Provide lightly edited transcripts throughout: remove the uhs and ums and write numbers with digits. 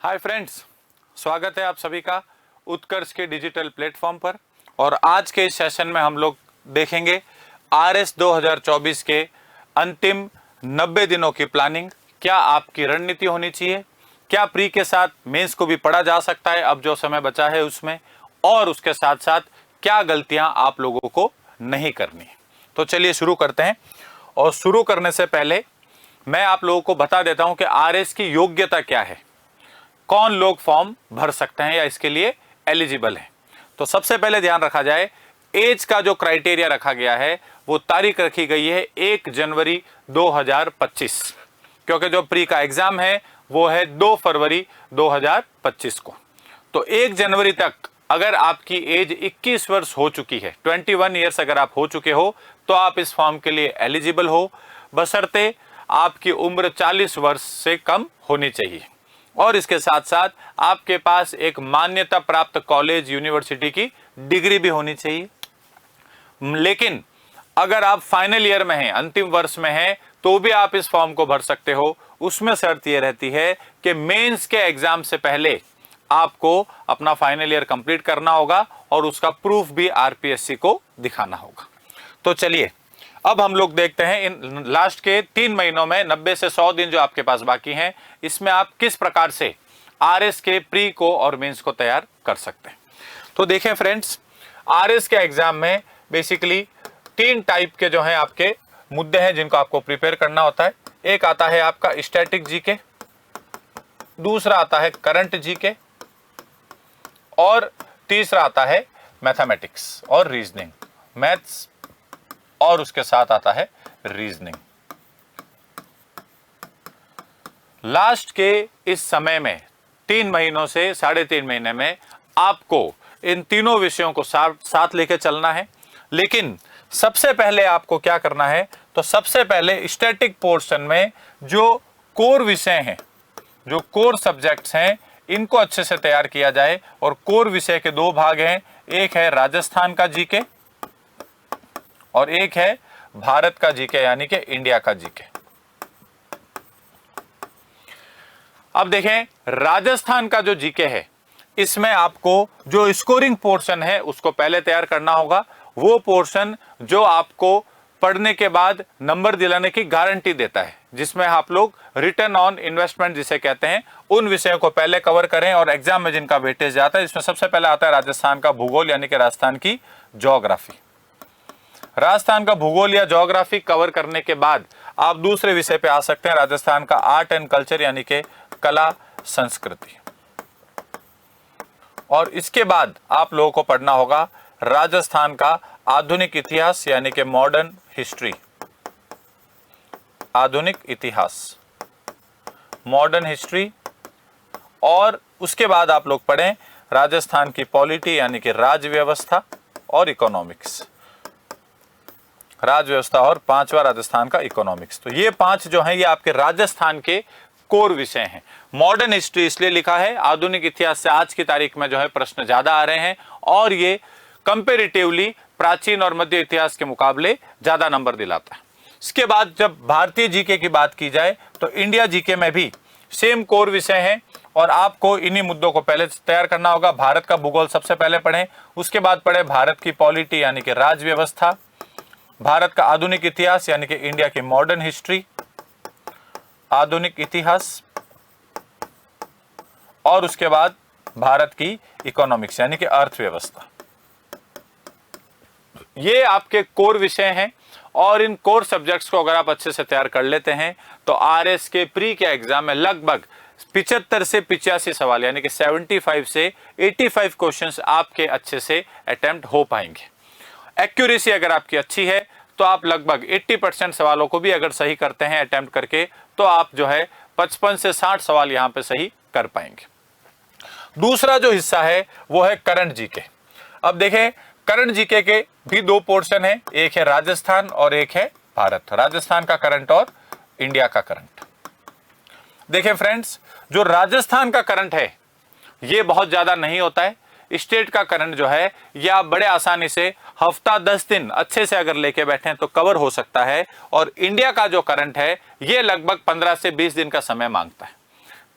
Hi friends, स्वागत है आप सभी का उत्कर्ष के डिजिटल प्लेटफॉर्म पर। और आज के इस सेशन में हम लोग देखेंगे आरएस 2024 के अंतिम 90 दिनों की प्लानिंग। क्या आपकी रणनीति होनी चाहिए, क्या प्री के साथ मेंस को भी पढ़ा जा सकता है अब जो समय बचा है उसमें, और उसके साथ साथ क्या गलतियां आप लोगों को नहीं करनी। तो चलिए शुरू करते हैं। और शुरू करने से पहले मैं आप लोगों को बता देता हूं कि आरएस की योग्यता क्या है, कौन लोग फॉर्म भर सकते हैं या इसके लिए एलिजिबल हैं। तो सबसे पहले ध्यान रखा जाए, एज का जो क्राइटेरिया रखा गया है वो तारीख रखी गई है 1 जनवरी 2025, क्योंकि जो प्री का एग्जाम है वो है 2 फरवरी 2025 को। तो 1 जनवरी तक अगर आपकी एज 21 वर्ष हो चुकी है, 21 ईयर्स अगर आप हो चुके हो, तो आप इस फॉर्म के लिए एलिजिबल हो, बशर्ते आपकी उम्र 40 वर्ष से कम होनी चाहिए। और इसके साथ साथ आपके पास एक मान्यता प्राप्त कॉलेज यूनिवर्सिटी की डिग्री भी होनी चाहिए। लेकिन अगर आप फाइनल ईयर में हैं, अंतिम वर्ष में हैं, तो भी आप इस फॉर्म को भर सकते हो। उसमें शर्त यह रहती है कि मेंस के एग्जाम से पहले आपको अपना फाइनल ईयर कंप्लीट करना होगा और उसका प्रूफ भी आरपीएससी को दिखाना होगा। तो चलिए अब हम लोग देखते हैं इन लास्ट के 3 महीनों में 90 से 100 दिन जो आपके पास बाकी हैं, इसमें आप किस प्रकार से आरएस के प्री को और मेंस को तैयार कर सकते हैं। तो देखें फ्रेंड्स, आरएस के एग्जाम में बेसिकली 3 टाइप के जो हैं आपके मुद्दे हैं जिनको आपको प्रिपेयर करना होता है। एक आता है आपका स्टैटिक जीके, दूसरा आता है करंट जीके, और तीसरा आता है मैथमेटिक्स और रीजनिंग, मैथ्स और उसके साथ आता है रीजनिंग। लास्ट के इस समय में 3 महीनों से 3.5 महीने में आपको इन तीनों विषयों को साथ लेके चलना है। लेकिन सबसे पहले आपको क्या करना है, तो सबसे पहले स्टैटिक पोर्शन में जो कोर विषय हैं, जो कोर सब्जेक्ट्स हैं, इनको अच्छे से तैयार किया जाए। और कोर विषय के 2 भाग हैं, एक है राजस्थान का जीके और एक है भारत का जीके यानी कि इंडिया का जीके। अब देखें, राजस्थान का जो जीके है इसमें आपको जो स्कोरिंग पोर्शन है उसको पहले तैयार करना होगा। वो पोर्शन जो आपको पढ़ने के बाद नंबर दिलाने की गारंटी देता है, जिसमें आप लोग रिटर्न ऑन इन्वेस्टमेंट जिसे कहते हैं, उन विषयों को पहले कवर करें। और एग्जाम में जिनका वेटेज जाता है, इसमें सबसे पहले आता है राजस्थान का भूगोल यानी कि राजस्थान की ज्योग्राफी। राजस्थान का भूगोल या ज्योग्राफी कवर करने के बाद आप दूसरे विषय पे आ सकते हैं, राजस्थान का आर्ट एंड कल्चर यानी कि कला संस्कृति। और इसके बाद आप लोगों को पढ़ना होगा राजस्थान का आधुनिक इतिहास यानी कि मॉडर्न हिस्ट्री, आधुनिक इतिहास, मॉडर्न हिस्ट्री। और उसके बाद आप लोग पढ़ें राजस्थान की पॉलिटी यानी कि राज व्यवस्था और इकोनॉमिक्स, राज व्यवस्था, और 5वां राजस्थान का इकोनॉमिक्स। तो ये 5 जो हैं ये आपके राजस्थान के कोर विषय हैं। मॉडर्न हिस्ट्री इसलिए लिखा है, आधुनिक इतिहास से आज की तारीख में जो है प्रश्न ज्यादा आ रहे हैं और ये कंपेरेटिवली प्राचीन और मध्य इतिहास के मुकाबले ज्यादा नंबर दिलाता है। इसके बाद जब भारतीय जीके की बात की जाए तो इंडिया जीके में भी सेम कोर विषय हैं और आपको इन्हीं मुद्दों को पहले तैयार करना होगा। भारत का भूगोल सबसे पहले पढ़ें, उसके बाद पढ़ें भारत की पॉलिटी यानी कि राज व्यवस्था, भारत का आधुनिक इतिहास यानी कि इंडिया की मॉडर्न हिस्ट्री, आधुनिक इतिहास, और उसके बाद भारत की इकोनॉमिक्स यानी कि अर्थव्यवस्था। ये आपके कोर विषय हैं और इन कोर सब्जेक्ट्स को अगर आप अच्छे से तैयार कर लेते हैं तो आरएस के प्री के एग्जाम में लगभग 75 से 85 सवाल यानी कि 75 से 85 क्वेश्चंस आपके अच्छे से अटेम्प्ट हो पाएंगे। एक्यूरेसी अगर आपकी अच्छी है तो आप लगभग 80% सवालों को भी अगर सही करते हैं अटेम्प्ट करके, तो आप जो है 55 से 60 सवाल यहां पे सही कर पाएंगे। दूसरा जो हिस्सा है वो है करंट जीके। अब देखें, करंट जीके के भी 2 पोर्शन है, एक है राजस्थान और एक है भारत, राजस्थान का करंट और इंडिया का करंट। देखें फ्रेंड्स, जो राजस्थान का करंट है ये बहुत ज्यादा नहीं होता है। स्टेट का करंट जो है ये आप बड़े आसानी से हफ्ता 10 दिन अच्छे से अगर लेके बैठे तो कवर हो सकता है। और इंडिया का जो करंट है ये लगभग 15 से 20 दिन का समय मांगता है।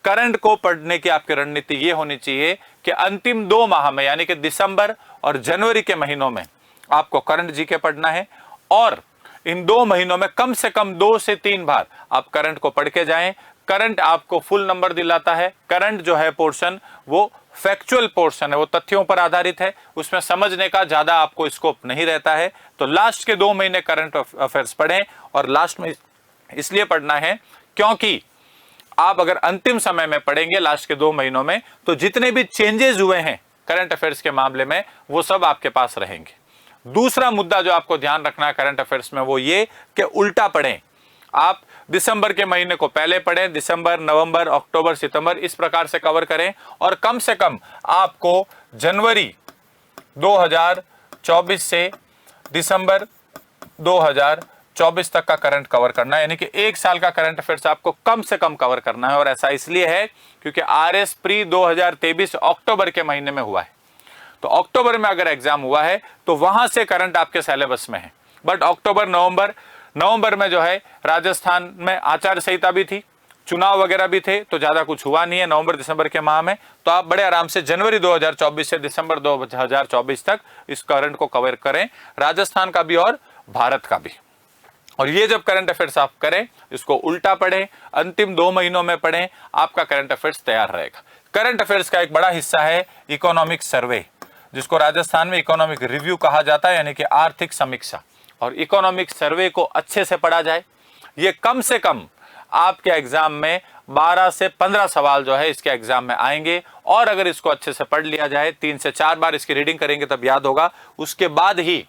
करंट को पढ़ने की आपकी रणनीति ये होनी चाहिए कि अंतिम 2 माह में यानी कि दिसंबर और जनवरी के महीनों में आपको करंट जीके पढ़ना है और इन 2 महीनों में कम से कम 2 से 3 बार आप करंट को पढ़ के जाएं। करंट आपको फुल नंबर दिलाता है। करंट जो है पोर्शन वो फैक्चुअल पोर्शन है, वो तथ्यों पर आधारित है, उसमें समझने का ज्यादा आपको स्कोप नहीं रहता है। तो लास्ट के 2 महीने करंट अफेयर्स पढ़ें और लास्ट में इसलिए पढ़ना है क्योंकि आप अगर अंतिम समय में पढ़ेंगे लास्ट के 2 महीनों में तो जितने भी चेंजेस हुए हैं करंट अफेयर्स के मामले में वो सब आपके पास रहेंगे। दूसरा मुद्दा जो आपको ध्यान रखना है करंट अफेयर्स में वो ये कि उल्टा पढ़ें। आप दिसंबर के महीने को पहले पढ़ें, दिसंबर, नवंबर, अक्टूबर, सितंबर इस प्रकार से कवर करें और कम से कम आपको जनवरी 2024 से दिसंबर 2024 तक का करंट कवर करना है, यानी कि 1 साल का करंट अफेयर्स आपको कम से कम कवर करना है। और ऐसा इसलिए है क्योंकि आरएस प्री 2023 अक्टूबर के महीने में हुआ है, तो अक्टूबर में अगर एग्जाम हुआ है तो वहां से करंट आपके सिलेबस में है। बट अक्टूबर, नवंबर में जो है राजस्थान में आचार संहिता भी थी, चुनाव वगैरह भी थे, तो ज्यादा कुछ हुआ नहीं है नवंबर दिसंबर के माह में। तो आप बड़े आराम से जनवरी 2024 से दिसंबर 2024 तक इस करंट को कवर करें, राजस्थान का भी और भारत का भी। और ये जब करंट अफेयर्स आप करें, इसको उल्टा पढ़ें, अंतिम 2 महीनों में पढ़ें, आपका करंट अफेयर्स तैयार रहेगा। करंट अफेयर्स का एक बड़ा हिस्सा है इकोनॉमिक सर्वे, जिसको राजस्थान में इकोनॉमिक रिव्यू कहा जाता है, यानी कि आर्थिक समीक्षा। और इकोनॉमिक सर्वे को अच्छे से पढ़ा जाए। ये कम से कम आपके एग्जाम में 12 से 15 सवाल जो है इसके एग्जाम में आएंगे और अगर इसको अच्छे से पढ़ लिया जाए, 3 से 4 बार इसकी रीडिंग करेंगे तब याद होगा, उसके बाद ही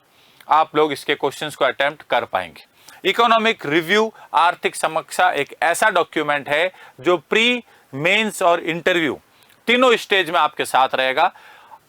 आप लोग इसके क्वेश्चंस को अटेम्प्ट कर पाएंगे। इकोनॉमिक रिव्यू आर्थिक समीक्षा एक ऐसा डॉक्यूमेंट है जो प्री, मेंस और इंटरव्यू तीनों स्टेज में आपके साथ रहेगा।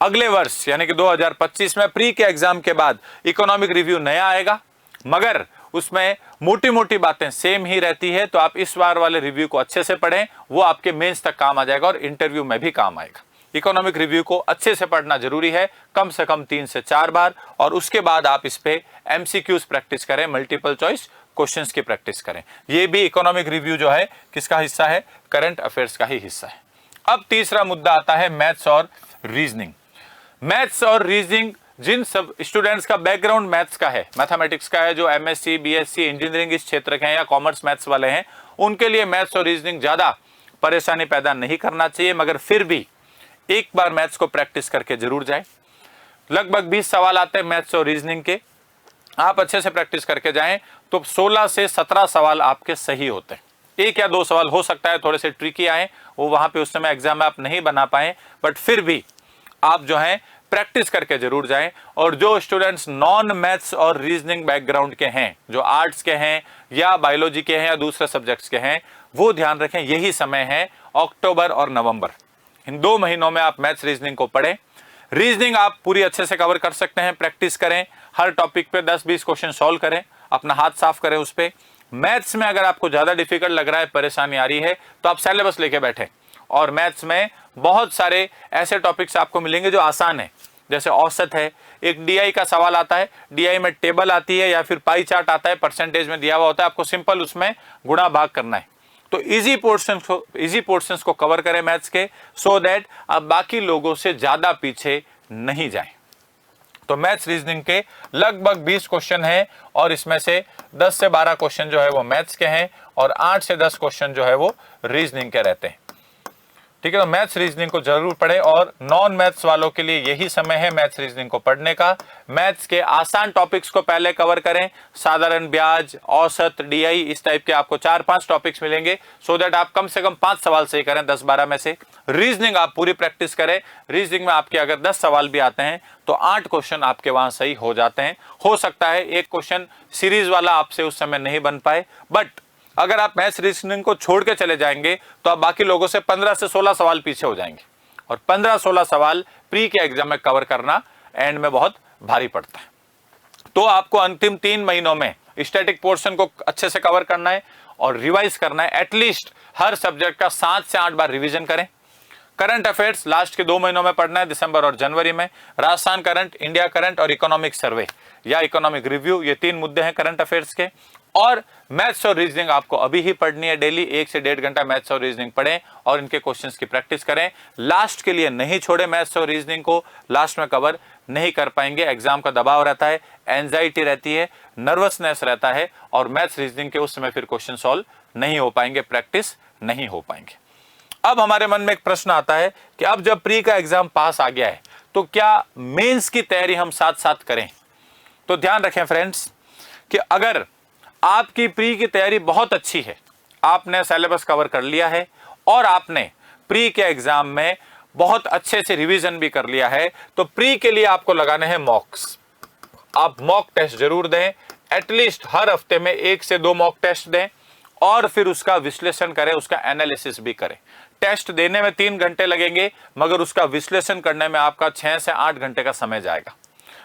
अगले वर्ष यानी कि 2025 में प्री के एग्जाम के बाद इकोनॉमिक रिव्यू नया आएगा, मगर उसमें मोटी मोटी बातें सेम ही रहती है। तो आप इस बार वाले रिव्यू को अच्छे से पढ़ें, वो आपके मेंस तक काम आ जाएगा और इंटरव्यू में भी काम आएगा। इकोनॉमिक रिव्यू को अच्छे से पढ़ना जरूरी है, कम से कम 3 से 4 बार, और उसके बाद आप इस पे एमसीक्यूज प्रैक्टिस करें, मल्टीपल चॉइस क्वेश्चंस की प्रैक्टिस करें। ये भी इकोनॉमिक रिव्यू जो है किसका हिस्सा है? करंट अफेयर्स का ही हिस्सा है। अब तीसरा मुद्दा आता है मैथ्स और रीजनिंग। मैथ्स और रीजनिंग जिन सब स्टूडेंट्स का बैकग्राउंड मैथ्स का है, मैथमेटिक्स का है, जो एमएससी, बीएससी, इंजीनियरिंग इस क्षेत्र के हैं या कॉमर्स मैथ्स वाले हैं, उनके लिए मैथ्स और रीजनिंग ज्यादा परेशानी पैदा नहीं करना चाहिए, मगर फिर भी एक बार मैथ्स को प्रैक्टिस करके जरूर जाए। लगभग 20 सवाल आते हैं मैथ्स और रीजनिंग के, आप अच्छे से प्रैक्टिस करके जाएं तो 16 से 17 सवाल आपके सही होते हैं। 1 या 2 सवाल हो सकता है थोड़े से ट्रिकी आए, वो वहां पे उस समय एग्जाम में आप नहीं बना पाए, बट फिर भी आप जो है प्रैक्टिस करके जरूर जाएं। और जो स्टूडेंट्स नॉन मैथ्स और रीजनिंग बैकग्राउंड के हैं, जो आर्ट्स के हैं या बायोलॉजी के हैं या दूसरे सब्जेक्ट्स के हैं, वो ध्यान रखें यही समय है अक्टूबर और नवंबर, इन 2 महीनों में आप मैथ्स रीजनिंग को पढ़ें। रीजनिंग आप पूरी अच्छे से कवर कर सकते हैं, प्रैक्टिस करें, हर टॉपिक पे 10-20 क्वेश्चन सॉल्व करें, अपना हाथ साफ करें उस पे। मैथ्स में अगर आपको ज्यादा डिफिकल्ट लग रहा है, परेशानी आ रही है, तो आप सिलेबस लेके बैठे, और मैथ्स में बहुत सारे ऐसे टॉपिक्स आपको मिलेंगे जो आसान है, जैसे औसत है, एक डीआई का सवाल आता है, डीआई में टेबल आती है या फिर पाई चार्ट आता है, परसेंटेज में दिया हुआ होता है, आपको सिंपल उसमें गुणा भाग करना है। तो इजी पोर्शंस को कवर करें मैथ्स के, सो दैट आप बाकी लोगों से ज्यादा पीछे नहीं जाएं। तो मैथ्स रीजनिंग के लगभग 20 क्वेश्चन हैं और इसमें से 10 से 12 क्वेश्चन जो है वो मैथ्स के हैं और 8 से 10 क्वेश्चन जो है वो रीजनिंग के रहते हैं। ठीक है, तो मैथ्स रीजनिंग को जरूर पढ़ें, और नॉन मैथ्स वालों के लिए यही समय है मैथ्स रीजनिंग को पढ़ने का। मैथ्स के आसान टॉपिक्स को पहले कवर करें, साधारण ब्याज, औसत, डीआई, इस टाइप के आपको 4-5 टॉपिक्स मिलेंगे, सो दैट आप कम से कम 5 सवाल सही करें 10-12 में से। रीजनिंग आप पूरी प्रैक्टिस करें, रीजनिंग में आपके अगर 10 सवाल भी आते हैं तो 8 क्वेश्चन आपके वहां सही हो जाते हैं। हो सकता है एक क्वेश्चन सीरीज वाला आपसे उस समय नहीं बन पाए, बट अगर आप मैथ्स रीजनिंग को छोड़ के चले जाएंगे तो आप बाकी लोगों से 15 से 16 सवाल पीछे हो जाएंगे, और 15-16 सवाल प्री के एग्जाम में कवर करना एंड में बहुत भारी पड़ता है। तो आपको अंतिम 3 महीनों में स्टैटिक पोर्शन को अच्छे से कवर करना है और रिवाइज करना है। एटलीस्ट हर सब्जेक्ट का 7 से 8 बार रिविजन करें। करंट अफेयर्स लास्ट के 2 महीनों में पढ़ना है, दिसंबर और जनवरी में। राजस्थान करंट, इंडिया करंट और इकोनॉमिक सर्वे या इकोनॉमिक रिव्यू, ये 3 मुद्दे हैं करंट अफेयर्स के। और मैथ्स और रीजनिंग आपको अभी ही पढ़नी है डेली, 1 से 1.5 घंटा मैथ्स और रीजनिंग पढ़ें और इनके क्वेश्चंस की प्रैक्टिस करें। लास्ट के लिए नहीं छोड़े मैथ्स और रीजनिंग को, लास्ट में कवर नहीं कर पाएंगे, एग्जाम का दबाव रहता है, एंजाइटी रहती है, नर्वसनेस रहता है और मैथ्स रीजनिंग के उस समय फिर क्वेश्चन सॉल्व नहीं हो पाएंगे, प्रैक्टिस नहीं हो पाएंगे। अब हमारे मन में एक प्रश्न आता है कि अब जब प्री का एग्जाम पास आ गया है तो क्या मेंस की तैयारी हम साथ साथ करें? तो ध्यान रखें फ्रेंड्स कि अगर आपकी प्री की तैयारी बहुत अच्छी है, आपने सिलेबस कवर कर लिया है और आपने प्री के एग्जाम में बहुत अच्छे से रिवीजन भी कर लिया है, तो प्री के लिए आपको लगाने हैं मॉक्स। आप मॉक टेस्ट जरूर दें, एटलीस्ट हर हफ्ते में 1 से 2 मॉक टेस्ट दें और फिर उसका विश्लेषण करें, उसका एनालिसिस भी करें। टेस्ट देने में 3 घंटे लगेंगे मगर उसका विश्लेषण करने में आपका 6 से 8 घंटे का समय जाएगा।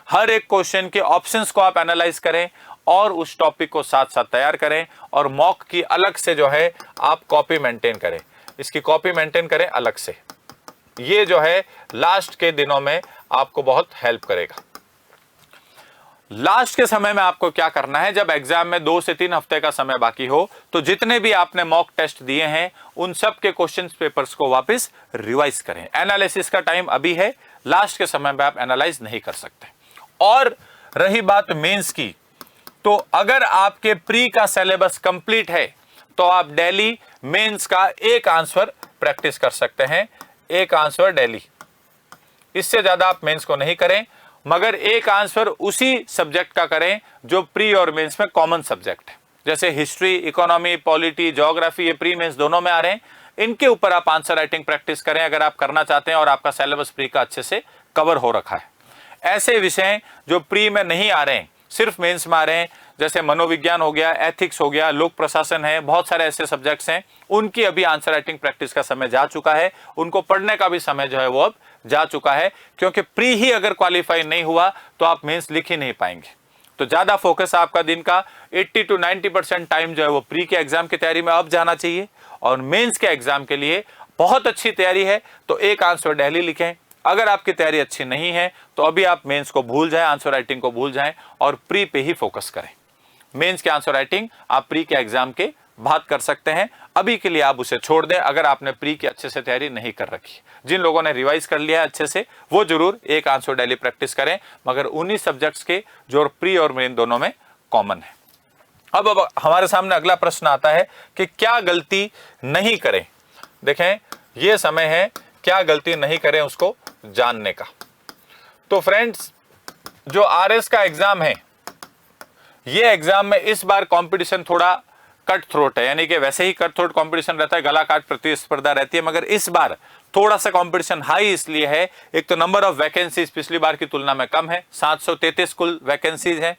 हर एक क्वेश्चन के ऑप्शंस को आप एनालाइज करें और उस टॉपिक को साथ साथ तैयार करें और मॉक की अलग से जो है आप कॉपी मेंटेन करें, इसकी कॉपी मेंटेन करें अलग से। ये जो है लास्ट के दिनों में आपको बहुत हेल्प करेगा। लास्ट के समय में आपको क्या करना है, जब एग्जाम में 2 से 3 हफ्ते का समय बाकी हो तो जितने भी आपने मॉक टेस्ट दिए हैं उन सब के क्वेश्चन पेपर्स को वापस रिवाइज करें। एनालिसिस का टाइम अभी है, लास्ट के समय में आप एनालाइज नहीं कर सकते। और रही बात मेंस की, तो अगर आपके प्री का सिलेबस कंप्लीट है तो आप डेली मेंस का एक आंसर प्रैक्टिस कर सकते हैं, एक आंसर डेली। इससे ज्यादा आप मेंस को नहीं करें, मगर एक आंसर उसी सब्जेक्ट का करें जो प्री और मेंस में कॉमन सब्जेक्ट है। जैसे हिस्ट्री, इकोनॉमी, पॉलिटी, ज्योग्राफी, ये प्री मेंस दोनों में आ रहे हैं, इनके ऊपर आप आंसर राइटिंग प्रैक्टिस करें अगर आप करना चाहते हैं और आपका सिलेबस प्री का अच्छे से कवर हो रखा है। ऐसे विषय जो प्री में नहीं आ रहे हैं, सिर्फ मेंस में आ रहे हैं, जैसे मनोविज्ञान हो गया, एथिक्स हो गया, लोक प्रशासन है, बहुत सारे ऐसे सब्जेक्ट्स हैं, उनकी अभी आंसर राइटिंग प्रैक्टिस का समय जा चुका है, उनको पढ़ने का भी समय जो है वो अब जा चुका है, क्योंकि प्री ही अगर क्वालिफाई नहीं हुआ तो आप मेंस लिख ही नहीं पाएंगे। तो ज्यादा फोकस आपका दिन का 80 to 90% टाइम जो है वो प्री के एग्जाम की तैयारी में अब जाना चाहिए। और मेंस के एग्जाम के लिए बहुत अच्छी तैयारी है तो एक आंसर डेली लिखें। अगर आपकी तैयारी अच्छी नहीं है तो अभी आप मेंस को भूल जाएं, आंसर राइटिंग को भूल जाएं और प्री पे ही फोकस करें। मेंस के आंसर राइटिंग आप प्री के एग्जाम के बाद कर सकते हैं, अभी के लिए आप उसे छोड़ दें अगर आपने प्री की अच्छे से तैयारी नहीं कर रखी। जिन लोगों ने रिवाइज कर लिया है अच्छे से वो जरूर एक आंसर डेली प्रैक्टिस करें, मगर उन्हीं सब्जेक्ट्स के जो प्री और मेन दोनों में कॉमन है। अब हमारे सामने अगला प्रश्न आता है कि क्या गलती नहीं करें। देखें, ये समय है क्या गलती नहीं करें उसको जानने का। तो फ्रेंड्स, जो आरएस का एग्जाम है, ये एग्जाम में इस बार कंपटीशन थोड़ा कट थ्रोट है, यानी कि वैसे ही कट थ्रोट कंपटीशन रहता है, गला काट प्रतिस्पर्धा रहती है, मगर इस बार थोड़ा सा कंपटीशन हाई इसलिए है, एक तो नंबर ऑफ वैकेंसीज पिछली बार की तुलना में कम है, 733 कुल वैकेंसीज है।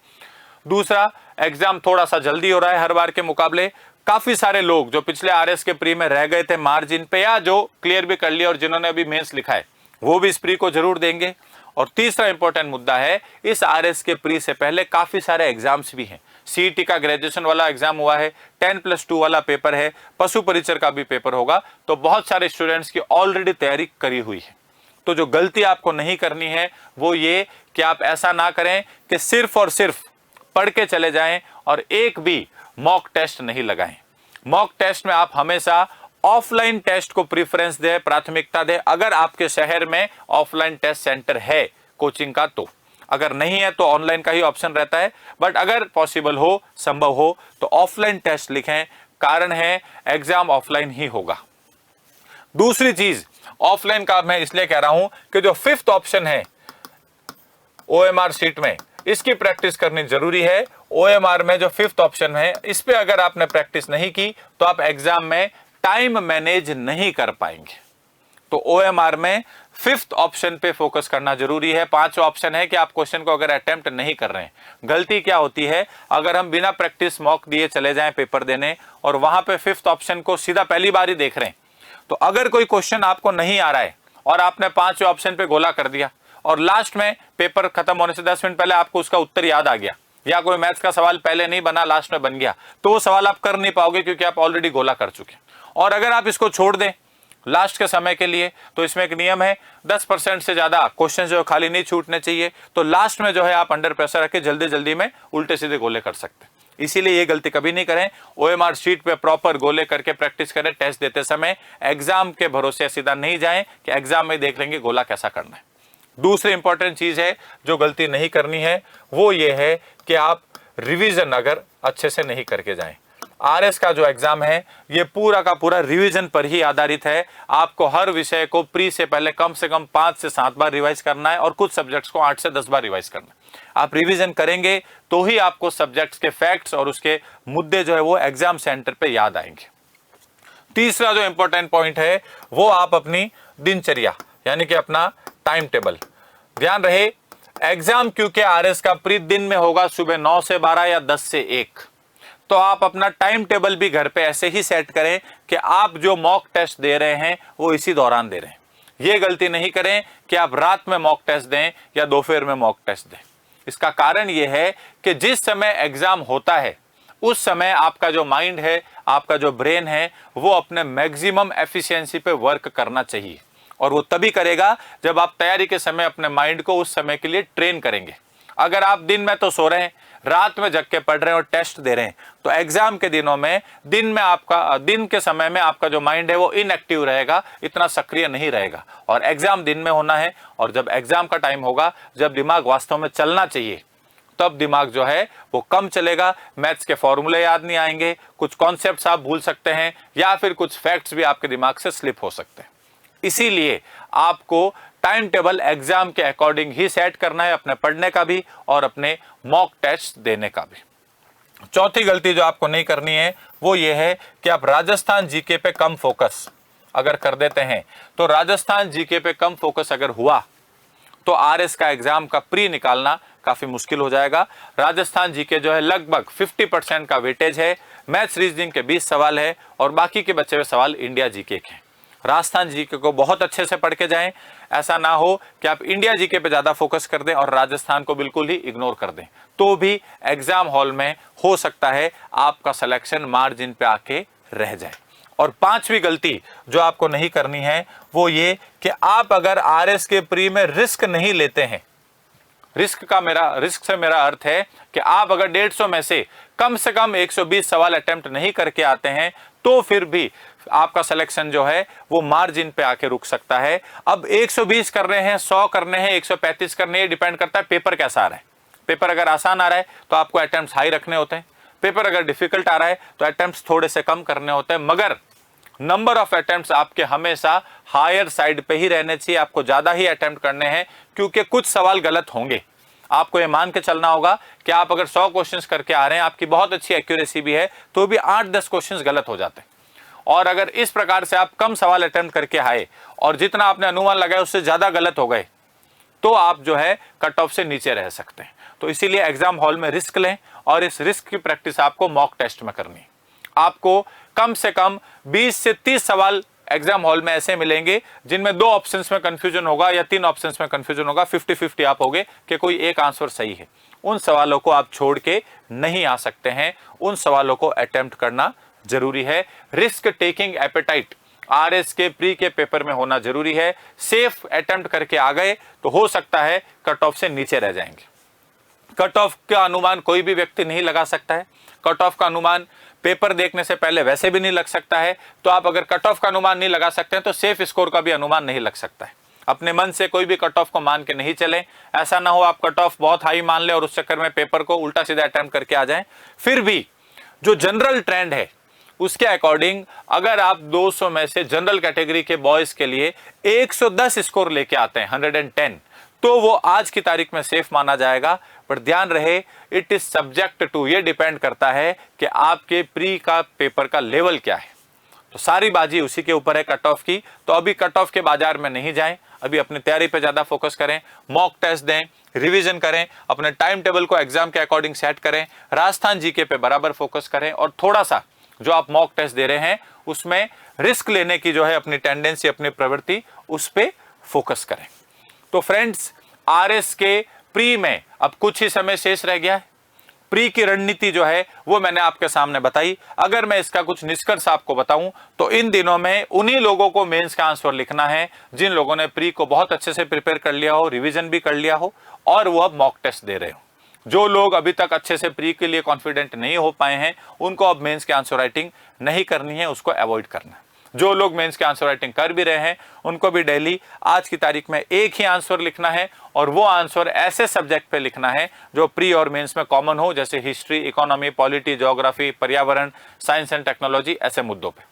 दूसरा, एग्जाम थोड़ा सा जल्दी हो रहा है हर बार के मुकाबले। काफी सारे लोग जो पिछले आरएस के प्री में रह गए थे मार्जिन पे, या जो क्लियर भी कर लिया और जिन्होंने अभी मेंस लिखा है, वो भी इस प्री को जरूर देंगे। और तीसरा इंपॉर्टेंट मुद्दा है, इस आरएस के प्री से पहले काफी सारे एग्जाम्स भी हैं। सीईटी का ग्रेजुएशन वाला एग्जाम हुआ है, 10+2 वाला पेपर है, पशु परिचर का भी पेपर होगा, तो बहुत सारे स्टूडेंट्स की ऑलरेडी तैयारी करी हुई है। तो जो गलती आपको नहीं करनी है वो ये कि आप ऐसा ना करें कि सिर्फ और सिर्फ पढ़ के चले जाएं और एक भी मॉक टेस्ट नहीं लगाएं। मॉक टेस्ट में आप हमेशा ऑफलाइन टेस्ट को प्रीफरेंस दें, प्राथमिकता दें, अगर आपके शहर में ऑफलाइन टेस्ट सेंटर है कोचिंग का तो। अगर नहीं है तो ऑनलाइन का ही ऑप्शन रहता है, बट अगर पॉसिबल हो, संभव हो तो ऑफलाइन टेस्ट लिखें। कारण है एग्जाम ऑफलाइन ही होगा। दूसरी चीज, ऑफलाइन का मैं इसलिए कह रहा हूं कि जो 5th ऑप्शन है ओएमआर सीट में, इसकी प्रैक्टिस करनी जरूरी है। ओएमआर में जो 5th ऑप्शन है, इस पे अगर आपने प्रैक्टिस नहीं की तो आप एग्जाम में टाइम मैनेज नहीं कर पाएंगे। तो ओएमआर में 5th ऑप्शन पे फोकस करना जरूरी है। 5वां ऑप्शन है कि आप क्वेश्चन को अगर अटेम्प्ट नहीं कर रहे हैं। गलती क्या होती है, अगर हम बिना प्रैक्टिस मॉक दिए चले जाएं पेपर देने और वहां पे 5th ऑप्शन को सीधा पहली बार ही देख रहे हैं, तो अगर कोई क्वेश्चन आपको नहीं आ रहा है और आपने 5वें ऑप्शन पे गोला कर दिया और लास्ट में पेपर खत्म होने से 10 मिनट पहले आपको उसका उत्तर याद आ गया, या कोई मैथ्स का सवाल पहले नहीं बना लास्ट में बन गया, तो वो सवाल आप कर नहीं पाओगे क्योंकि आप ऑलरेडी गोला कर चुके। और अगर आप इसको छोड़ दें लास्ट के समय के लिए, तो इसमें एक नियम है 10% से ज्यादा क्वेश्चन जो खाली नहीं छूटने चाहिए। तो लास्ट में जो है आप अंडर प्रेशर रख के जल्दी जल्दी में उल्टे सीधे गोले कर सकते हैं। इसीलिए ये गलती कभी नहीं करें। ओएमआर शीट पे प्रॉपर गोले करके प्रैक्टिस करें। टेस्ट देते समय एग्जाम के भरोसे सीधा नहीं जाएं कि एग्जाम में देख लेंगे गोला कैसा करना है। दूसरी इंपॉर्टेंट चीज है जो गलती नहीं करनी है वो ये है कि आप रिवीजन अगर अच्छे से नहीं करके जाएं। आरएस का जो एग्जाम है ये पूरा का पूरा रिवीजन पर ही आधारित है। आपको हर विषय को प्री से पहले कम से कम 5 से 7 बार रिवाइज करना है और कुछ सब्जेक्ट्स को 8 से 10 बार रिवाइज करना है। आप रिवीजन करेंगे तो ही आपको सब्जेक्ट्स के फैक्ट्स और उसके मुद्दे जो है वो एग्जाम सेंटर पे याद आएंगे। तीसरा जो इंपॉर्टेंट पॉइंट है वो आप अपनी दिनचर्या यानी कि अपना टाइम टेबल। ध्यान रहे एग्जाम क्योंकि आरएस का प्री दिन में होगा सुबह 9 से 12 या 10 से 1, तो आप अपना टाइम टेबल भी घर पे ऐसे ही सेट करें कि आप जो मॉक टेस्ट दे रहे हैं वो इसी दौरान दे रहे हैं। ये गलती नहीं करें कि आप रात में मॉक टेस्ट दें या दोपहर में मॉक टेस्ट दें। इसका कारण यह है कि जिस समय एग्जाम होता है उस समय आपका जो माइंड है, आपका जो ब्रेन है, वो अपने मैक्सिमम एफिशिएंसी पे वर्क करना चाहिए और वो तभी करेगा जब आप तैयारी के समय अपने माइंड को उस समय के लिए ट्रेन करेंगे। अगर आप दिन में तो सो रहे हैं, रात में जग के पढ़ रहे हैं और टेस्ट दे रहे हैं, तो एग्जाम के दिनों में दिन के समय में आपका जो माइंड है वो इनएक्टिव रहेगा, इतना सक्रिय नहीं रहेगा। और एग्जाम दिन में होना है और जब एग्जाम का टाइम होगा, जब दिमाग वास्तव में चलना चाहिए, तब दिमाग जो है वो कम चलेगा। मैथ्स के फॉर्मूले याद नहीं आएंगे, कुछ कॉन्सेप्ट्स आप भूल सकते हैं या फिर कुछ फैक्ट्स भी आपके दिमाग से स्लिप हो सकते हैं। इसीलिए आपको टाइम टेबल एग्जाम के अकॉर्डिंग ही सेट करना है, अपने पढ़ने का भी और अपने मॉक टेस्ट देने का भी। चौथी गलती जो आपको नहीं करनी है वो ये है कि आप राजस्थान जीके पे कम फोकस अगर कर देते हैं, तो राजस्थान जीके पे कम फोकस अगर हुआ तो आरएस का एग्जाम का प्री निकालना काफी मुश्किल हो जाएगा। राजस्थान जीके जो है लगभग 50% का वेटेज है, मैथ्स रीजनिंग के 20 सवाल है और बाकी के बचे हुए सवाल इंडिया जीके के हैं। राजस्थान जीके को बहुत अच्छे से पढ़ के जाएं, ऐसा ना हो कि आप इंडिया जीके पे ज्यादा फोकस कर दें और राजस्थान को बिल्कुल ही इग्नोर कर दें, तो भी एग्जाम हॉल में हो सकता है आपका सिलेक्शन मार्जिन पे आके रह जाए। और पांचवी गलती जो आपको नहीं करनी है वो ये कि आप अगर आरएस के प्री में रिस्क नहीं लेते हैं, रिस्क से मेरा अर्थ है कि आप अगर 150 में से कम 120 सवाल अटेम्प्ट नहीं करके आते हैं तो फिर भी आपका सिलेक्शन जो है वो मार्जिन पे आके रुक सकता है। अब 120 कर रहे हैं, 100 करने हैं, 135 करने हैं, डिपेंड करता है पेपर कैसा आ रहा है। पेपर अगर आसान आ रहा है तो आपको अटेम्प्ट्स हाई रखने होते हैं, पेपर अगर डिफिकल्ट आ रहा है तो अटेम्प्ट्स थोड़े से कम करने होते हैं, मगर नंबर ऑफ अटेम्प्ट्स आपके हमेशा हायर साइड पे ही रहने चाहिए। आपको ज्यादा ही अटेम्प्ट करने हैं क्योंकि कुछ सवाल गलत होंगे। आपको ये मान के चलना होगा कि आप अगर 100 क्वेश्चंस करके आ रहे हैं, आपकी बहुत अच्छी एक्यूरेसी भी है, तो भी 8-10 क्वेश्चंस गलत हो जाते हैं। और अगर इस प्रकार से आप कम सवाल अटेम्प्ट करके आए और जितना आपने अनुमान लगाया उससे ज्यादा गलत हो गए, तो आप जो है कट ऑफ से नीचे रह सकते हैं। तो इसीलिए एग्जाम हॉल में रिस्क लें और इस रिस्क की प्रैक्टिस आपको मॉक टेस्ट में करनी है। आपको कम से कम 20 से 30 सवाल एग्जाम हॉल में ऐसे मिलेंगे जिनमें 2 ऑप्शंस में कंफ्यूजन होगा या 3 ऑप्शंस में कंफ्यूजन होगा, 50-50 आप होगे कि कोई एक आंसर सही है। उन सवालों को आप छोड़ के नहीं आ सकते हैं, उन सवालों को अटेम्प्ट करना जरूरी है। रिस्क टेकिंग एपेटाइट आरएस के प्री के पेपर में होना जरूरी है। सेफ अटेम्प्ट करके आ गए तो हो सकता है कट ऑफ से नीचे रह जाएंगे। कट ऑफ का अनुमान कोई भी व्यक्ति नहीं लगा सकता है। कट ऑफ का अनुमान पेपर देखने से पहले वैसे भी नहीं लग सकता है, तो आप अगर कट ऑफ का अनुमान नहीं लगा सकते हैं तो सेफ स्कोर का भी अनुमान नहीं लग सकता है। अपने मन से कोई भी कट ऑफ को मान के नहीं चले। ऐसा ना हो आप कट ऑफ बहुत हाई मान ले और उस चक्कर में पेपर को उल्टा सीधा अटेम्प्ट करके आ जाएं। फिर भी जो जनरल ट्रेंड है उसके अकॉर्डिंग अगर आप 200 में से जनरल कैटेगरी के बॉयज के लिए 110 स्कोर लेके आते हैं, 110, तो वो आज की तारीख में सेफ माना जाएगा। पर ध्यान रहे इट इज सब्जेक्ट टू, ये डिपेंड करता है कि आपके प्री का पेपर का लेवल क्या है। तो सारी बाजी उसी के ऊपर है कट ऑफ की। तो अभी कट ऑफ के बाजार में नहीं जाएं, अभी अपनी तैयारी पे ज्यादा फोकस करें, मॉक टेस्ट दें, रिवीजन करें, अपने टाइम टेबल को एग्जाम के अकॉर्डिंग सेट करें, राजस्थान जीके पे बराबर फोकस करें और थोड़ा सा जो आप मॉक टेस्ट दे रहे हैं उसमें रिस्क लेने की जो है अपनी टेंडेंसी, अपनी प्रवृत्ति, उस पे फोकस करें। तो फ्रेंड्स, आरएस के प्री में अब कुछ ही समय शेष रह गया है। प्री की रणनीति जो है वो मैंने आपके सामने बताई। अगर मैं इसका कुछ निष्कर्ष आपको बताऊं तो इन दिनों में उन्हीं लोगों को मेंस का आंसर लिखना है जिन लोगों ने प्री को बहुत अच्छे से प्रिपेयर कर लिया हो, रिवीजन भी कर लिया हो और वो अब मॉक टेस्ट दे रहे हो। जो लोग अभी तक अच्छे से प्री के लिए कॉन्फिडेंट नहीं हो पाए हैं, उनको अब मेंस की आंसर राइटिंग नहीं करनी है, उसको अवॉइड करना है। जो लोग मेंस की आंसर राइटिंग कर भी रहे हैं, उनको भी डेली आज की तारीख में एक ही आंसर लिखना है, और वो आंसर ऐसे सब्जेक्ट पे लिखना है जो प्री और मेंस में कॉमन हो, जैसे हिस्ट्री, इकोनॉमी, पॉलिटी, ज्योग्राफी, पर्यावरण, साइंस एंड टेक्नोलॉजी, ऐसे मुद्दों पे।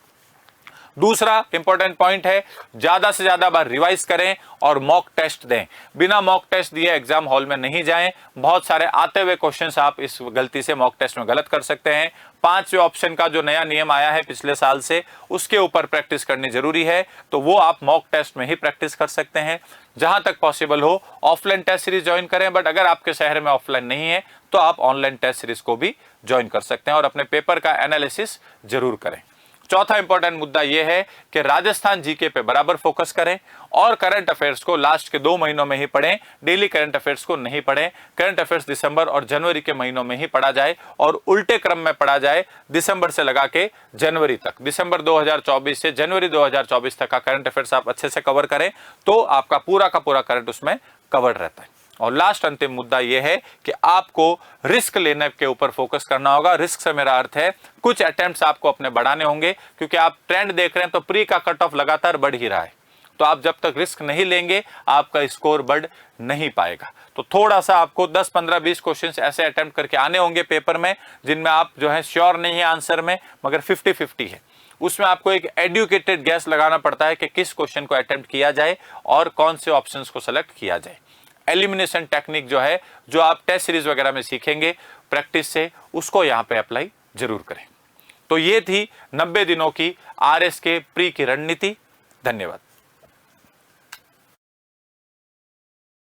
दूसरा इंपॉर्टेंट पॉइंट है, ज्यादा से ज्यादा बार रिवाइज करें और मॉक टेस्ट दें। बिना मॉक टेस्ट दिए एग्जाम हॉल में नहीं जाएं। बहुत सारे आते हुए क्वेश्चंस आप इस गलती से मॉक टेस्ट में गलत कर सकते हैं। 5वें ऑप्शन का जो नया नियम आया है पिछले साल से, उसके ऊपर प्रैक्टिस करनी जरूरी है, तो वो आप मॉक टेस्ट में ही प्रैक्टिस कर सकते हैं। जहां तक पॉसिबल हो ऑफलाइन टेस्ट सीरीज ज्वाइन करें, बट अगर आपके शहर में ऑफलाइन नहीं है तो आप ऑनलाइन टेस्ट सीरीज को भी ज्वाइन कर सकते हैं और अपने पेपर का एनालिसिस जरूर करें। चौथा इंपॉर्टेंट मुद्दा यह है कि राजस्थान जीके पे बराबर फोकस करें और करंट अफेयर्स को लास्ट के 2 महीनों में ही पढ़ें। डेली करंट अफेयर्स को नहीं पढ़ें। करंट अफेयर्स दिसंबर और जनवरी के महीनों में ही पढ़ा जाए और उल्टे क्रम में पढ़ा जाए, दिसंबर से लगा के जनवरी तक। दिसंबर 2024 से जनवरी 2024 तक का करंट अफेयर्स आप अच्छे से कवर करें तो आपका पूरा का पूरा करंट उसमें कवर रहता है। और लास्ट अंतिम मुद्दा यह है कि आपको रिस्क लेने के ऊपर फोकस करना होगा। रिस्क से मेरा अर्थ है कुछ अटेम्प्ट्स आपको अपने बढ़ाने होंगे, क्योंकि आप ट्रेंड देख रहे हैं तो प्री का कट ऑफ लगातार बढ़ ही रहा है। तो आप जब तक रिस्क नहीं लेंगे आपका स्कोर बढ़ नहीं पाएगा। तो थोड़ा सा आपको 10, 15, 20 क्वेश्चंस ऐसे अटेम्प्ट करके आने होंगे पेपर में जिनमें आप जो है श्योर नहीं है आंसर में, मगर 50-50 है। उसमें आपको एक एडुकेटेड गैस लगाना पड़ता है कि किस क्वेश्चन को अटेम्प्ट किया जाए और कौन से ऑप्शंस को सेलेक्ट किया जाए। एलिमिनेशन टेक्निक जो है, जो आप टेस्ट सीरीज वगैरह में सीखेंगे प्रैक्टिस से, उसको यहां पे अप्लाई जरूर करें। तो ये थी 90 दिनों की आरएस के प्री की रणनीति। धन्यवाद।